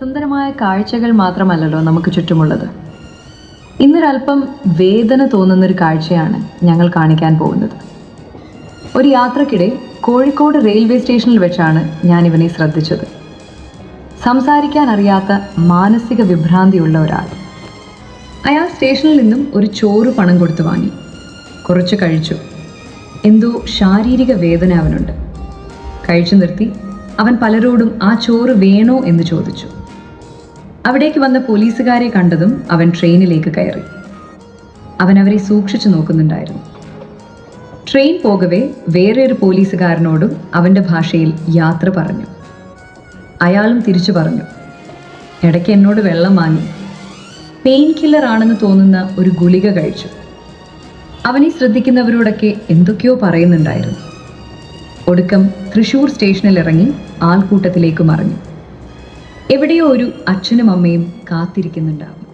സുന്ദരമായ കാഴ്ചകൾ മാത്രമല്ലല്ലോ നമുക്ക് ചുറ്റുമുള്ളത്. ഇന്നൊരല്പം വേദന തോന്നുന്നൊരു കാഴ്ചയാണ് ഞങ്ങൾ കാണിക്കാൻ പോകുന്നത്. ഒരു യാത്രക്കിടെ കോഴിക്കോട് റെയിൽവേ സ്റ്റേഷനിൽ വെച്ചാണ് ഞാൻ ഇവനെ ശ്രദ്ധിച്ചത്. സംസാരിക്കാൻ അറിയാത്ത മാനസിക വിഭ്രാന്തിയുള്ള ഒരാൾ. അയാൾ സ്റ്റേഷനിൽ നിന്നും ഒരു ചോറ് പണം കൊടുത്തു വാങ്ങി. കുറച്ച് കഴിച്ചു. എന്തോ ശാരീരിക വേദന അവനുണ്ട്. കഴിച്ചു നിർത്തി അവൻ പലരോടും ആ ചോറ് വേണോ എന്ന് ചോദിച്ചു. അവിടേക്ക് വന്ന പോലീസുകാരെ കണ്ടതും അവൻ ട്രെയിനിലേക്ക് കയറി. അവൻ അവരെ സൂക്ഷിച്ചു നോക്കുന്നുണ്ടായിരുന്നു. ട്രെയിൻ പോകവേ വേറെ ഒരു പോലീസുകാരനോടും അവൻ്റെ ഭാഷയിൽ യാത്ര പറഞ്ഞു. അയാളും തിരിച്ചു പറഞ്ഞു. ഇടയ്ക്ക് എന്നോട് വെള്ളം വാങ്ങി. പെയിൻ കില്ലർ ആണെന്ന് തോന്നുന്ന ഒരു ഗുളിക കഴിച്ചു. അവനെ ശ്രദ്ധിക്കുന്നവരോടൊക്കെ എന്തൊക്കെയോ പറയുന്നുണ്ടായിരുന്നു. ഒടുക്കം തൃശ്ശൂർ സ്റ്റേഷനിൽ ഇറങ്ങി ആൾക്കൂട്ടത്തിലേക്ക് മറഞ്ഞു. എവിടെയോ ഒരു അച്ഛനും അമ്മയും കാത്തിരിക്കുന്നുണ്ടാവും.